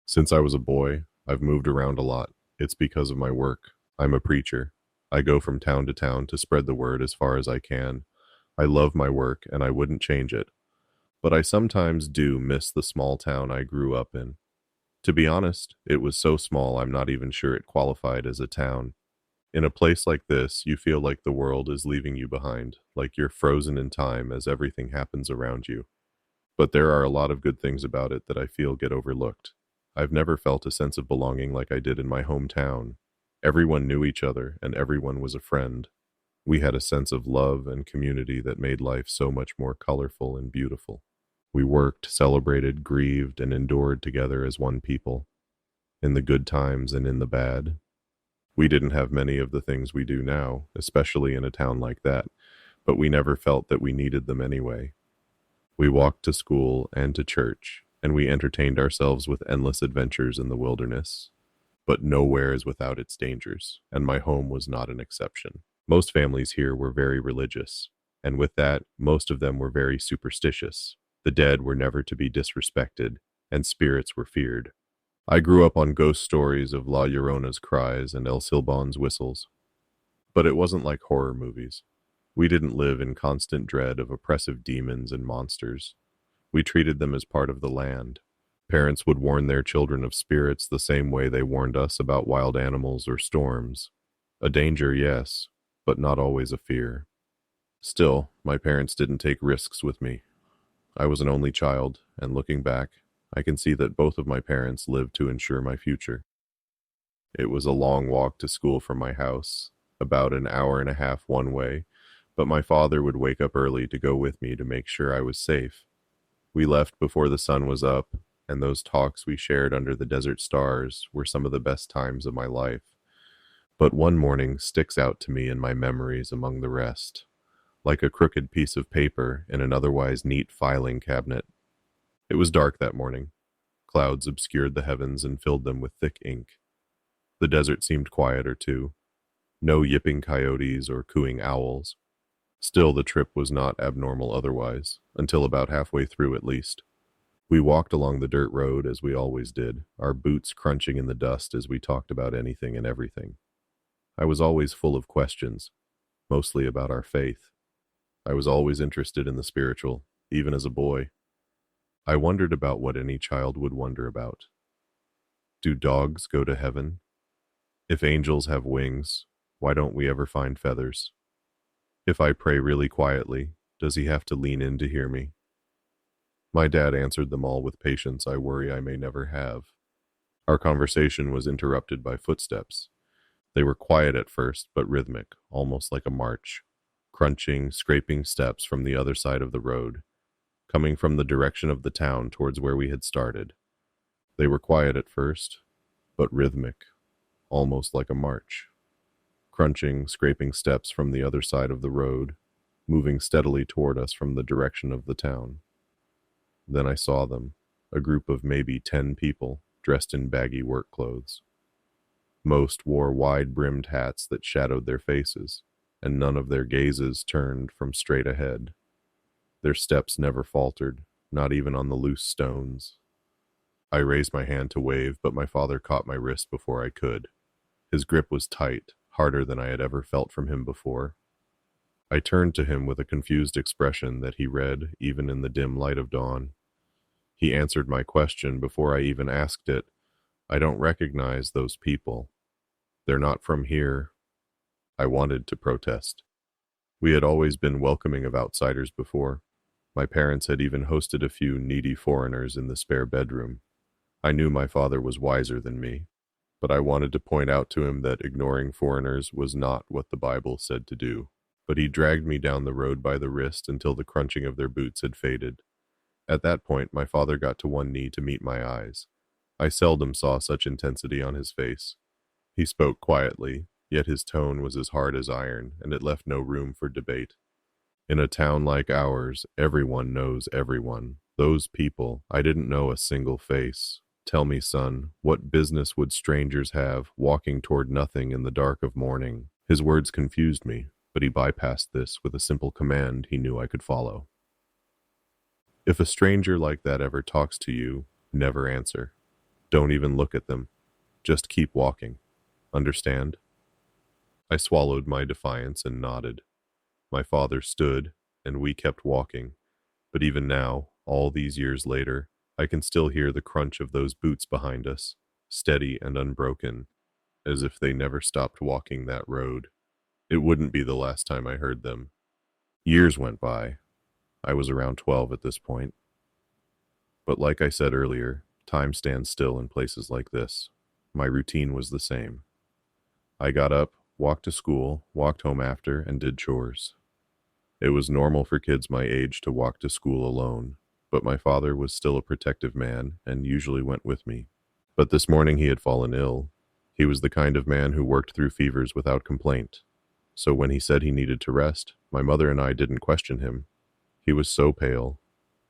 Since I was a boy, I've moved around a lot. It's because of my work. I'm a preacher. I go from town to town to spread the word as far as I can. I love my work and I wouldn't change it. But I sometimes do miss the small town I grew up in. To be honest, it was so small I'm not even sure it qualified as a town. In a place like this, you feel like the world is leaving you behind, like you're frozen in time as everything happens around you. But there are a lot of good things about it that I feel get overlooked. I've never felt a sense of belonging like I did in my hometown. Everyone knew each other, and everyone was a friend. We had a sense of love and community that made life so much more colorful and beautiful. We worked, celebrated, grieved, and endured together as one people, in the good times and in the bad. We didn't have many of the things we do now, especially in a town like that, but we never felt that we needed them anyway. We walked to school and to church, and we entertained ourselves with endless adventures in the wilderness. But nowhere is without its dangers, and my home was not an exception. Most families here were very religious, and with that, most of them were very superstitious. The dead were never to be disrespected, and spirits were feared. I grew up on ghost stories of La Llorona's cries and El Silbon's whistles. But it wasn't like horror movies. We didn't live in constant dread of oppressive demons and monsters. We treated them as part of the land. Parents would warn their children of spirits the same way they warned us about wild animals or storms. A danger, yes, but not always a fear. Still, my parents didn't take risks with me. I was an only child, and looking back, I can see that both of my parents lived to ensure my future. It was a long walk to school from my house, about an hour and a half one way, but my father would wake up early to go with me to make sure I was safe. We left before the sun was up, and those talks we shared under the desert stars were some of the best times of my life. But one morning sticks out to me in my memories among the rest, like a crooked piece of paper in an otherwise neat filing cabinet. It was dark that morning. Clouds obscured the heavens and filled them with thick ink. The desert seemed quieter, too. No yipping coyotes or cooing owls. Still, the trip was not abnormal otherwise, until about halfway through at least. We walked along the dirt road as we always did, our boots crunching in the dust as we talked about anything and everything. I was always full of questions, mostly about our faith. I was always interested in the spiritual, even as a boy. I wondered about what any child would wonder about. Do dogs go to heaven? If angels have wings, why don't we ever find feathers? If I pray really quietly, does he have to lean in to hear me? My dad answered them all with patience I worry I may never have. Our conversation was interrupted by footsteps. They were quiet at first, but rhythmic, almost like a march. Crunching, scraping steps from the other side of the road, coming from the direction of the town towards where we had started. They were quiet at first, but rhythmic, almost like a march. Crunching, scraping steps from the other side of the road, moving steadily toward us from the direction of the town. Then I saw them, a group of maybe 10 people, dressed in baggy work clothes. Most wore wide-brimmed hats that shadowed their faces, and none of their gazes turned from straight ahead. Their steps never faltered, not even on the loose stones. I raised my hand to wave, but my father caught my wrist before I could. His grip was tight, harder than I had ever felt from him before. I turned to him with a confused expression that he read even in the dim light of dawn. He answered my question before I even asked it. I don't recognize those people. They're not from here. I wanted to protest. We had always been welcoming of outsiders before. My parents had even hosted a few needy foreigners in the spare bedroom. I knew my father was wiser than me, but I wanted to point out to him that ignoring foreigners was not what the Bible said to do. But he dragged me down the road by the wrist until the crunching of their boots had faded. At that point, my father got to one knee to meet my eyes. I seldom saw such intensity on his face. He spoke quietly, yet his tone was as hard as iron, and it left no room for debate. In a town like ours, everyone knows everyone. Those people, I didn't know a single face. Tell me, son, what business would strangers have walking toward nothing in the dark of morning? His words confused me, but he bypassed this with a simple command he knew I could follow. If a stranger like that ever talks to you, never answer. Don't even look at them. Just keep walking. Understand? I swallowed my defiance and nodded. My father stood, and we kept walking. But even now, all these years later, I can still hear the crunch of those boots behind us, steady and unbroken, as if they never stopped walking that road. It wouldn't be the last time I heard them. Years went by. I was around 12 at this point. But like I said earlier, time stands still in places like this. My routine was the same. I got up, walked to school, walked home after, and did chores. It was normal for kids my age to walk to school alone, but my father was still a protective man and usually went with me. But this morning he had fallen ill. He was the kind of man who worked through fevers without complaint. So when he said he needed to rest, my mother and I didn't question him. He was so pale,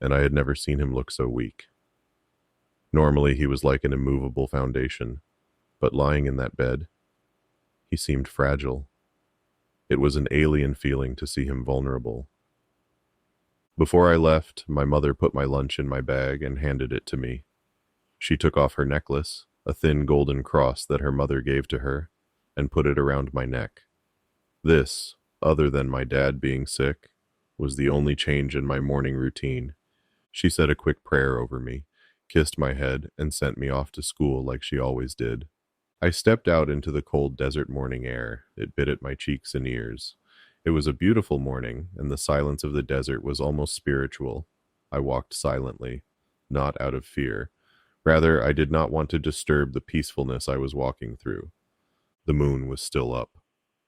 and I had never seen him look so weak. Normally he was like an immovable foundation, but lying in that bed, he seemed fragile. It was an alien feeling to see him vulnerable. Before I left, my mother put my lunch in my bag and handed it to me. She took off her necklace, a thin golden cross that her mother gave to her, and put it around my neck. This, other than my dad being sick, was the only change in my morning routine. She said a quick prayer over me, kissed my head, and sent me off to school like she always did. I stepped out into the cold desert morning air. It bit at my cheeks and ears. It was a beautiful morning, and the silence of the desert was almost spiritual. I walked silently, not out of fear. Rather, I did not want to disturb the peacefulness I was walking through. The moon was still up,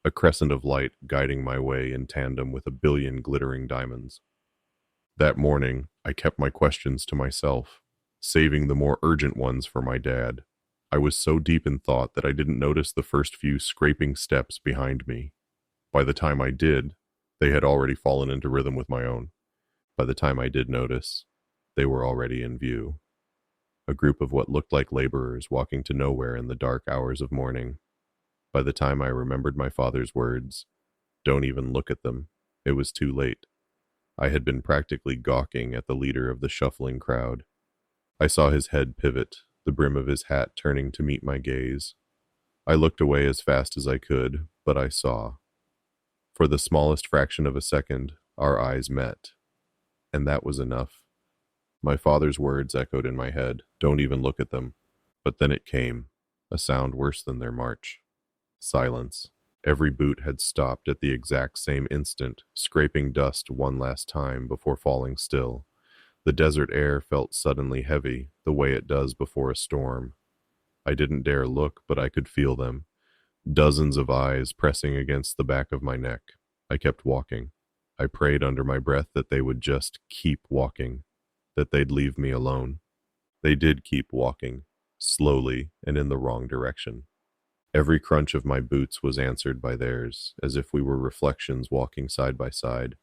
a crescent of light guiding my way in tandem with a billion glittering diamonds. That morning, I kept my questions to myself, saving the more urgent ones for my dad. I was so deep in thought that I didn't notice the first few scraping steps behind me. By the time I did, they had already fallen into rhythm with my own. By the time I did notice, they were already in view. A group of what looked like laborers walking to nowhere in the dark hours of morning. By the time I remembered my father's words, "Don't even look at them," it was too late. I had been practically gawking at the leader of the shuffling crowd. I saw his head pivot, the brim of his hat turning to meet my gaze. I looked away as fast as I could, but I saw. For the smallest fraction of a second, our eyes met. And that was enough. My father's words echoed in my head, "Don't even look at them." But then it came, a sound worse than their march. Silence. Every boot had stopped at the exact same instant, scraping dust one last time before falling still. The desert air felt suddenly heavy, the way it does before a storm. I didn't dare look, but I could feel them. Dozens of eyes pressing against the back of my neck. I kept walking. I prayed under my breath that they would just keep walking, that they'd leave me alone. They did keep walking, slowly and in the wrong direction. Every crunch of my boots was answered by theirs, as if we were reflections walking side by side,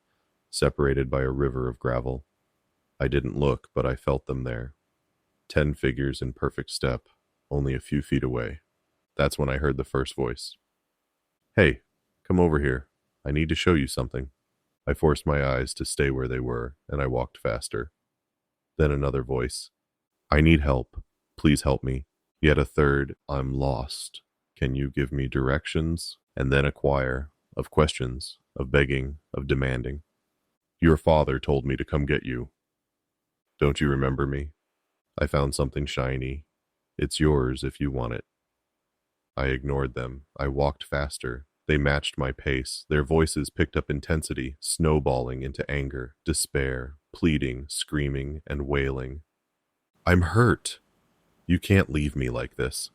separated by a river of gravel. I didn't look, but I felt them there. 10 figures in perfect step, only a few feet away. That's when I heard the first voice. "Hey, come over here. I need to show you something." I forced my eyes to stay where they were, and I walked faster. Then another voice. "I need help. Please help me." Yet a third, "I'm lost. Can you give me directions?" And then a choir of questions, of begging, of demanding. "Your father told me to come get you. Don't you remember me? I found something shiny. It's yours if you want it." I ignored them. I walked faster. They matched my pace. Their voices picked up intensity, snowballing into anger, despair, pleading, screaming, and wailing. "I'm hurt. You can't leave me like this.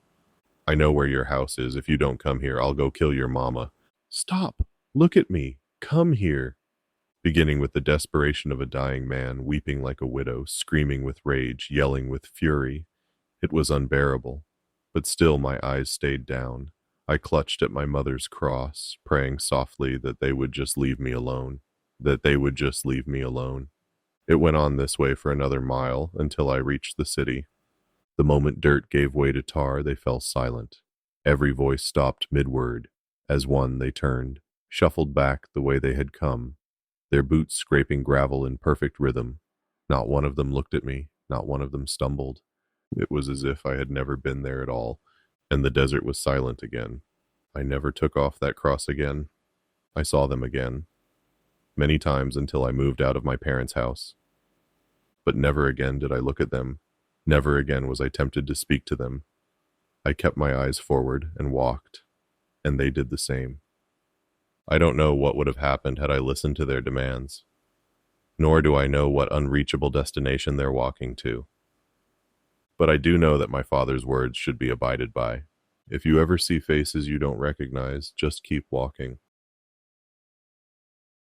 I know where your house is. If you don't come here, I'll go kill your mama. Stop. Look at me. Come here." Beginning with the desperation of a dying man, weeping like a widow, screaming with rage, yelling with fury. It was unbearable. But still my eyes stayed down. I clutched at my mother's cross, praying softly that they would just leave me alone. That they would just leave me alone. It went on this way for another mile until I reached the city. The moment dirt gave way to tar, they fell silent. Every voice stopped mid-word. As one, they turned, shuffled back the way they had come, their boots scraping gravel in perfect rhythm. Not one of them looked at me, not one of them stumbled. It was as if I had never been there at all, and the desert was silent again. I never took off that cross again. I saw them again, many times until I moved out of my parents' house. But never again did I look at them. Never again was I tempted to speak to them. I kept my eyes forward and walked, and they did the same. I don't know what would have happened had I listened to their demands, nor do I know what unreachable destination they're walking to. But I do know that my father's words should be abided by. If you ever see faces you don't recognize, just keep walking.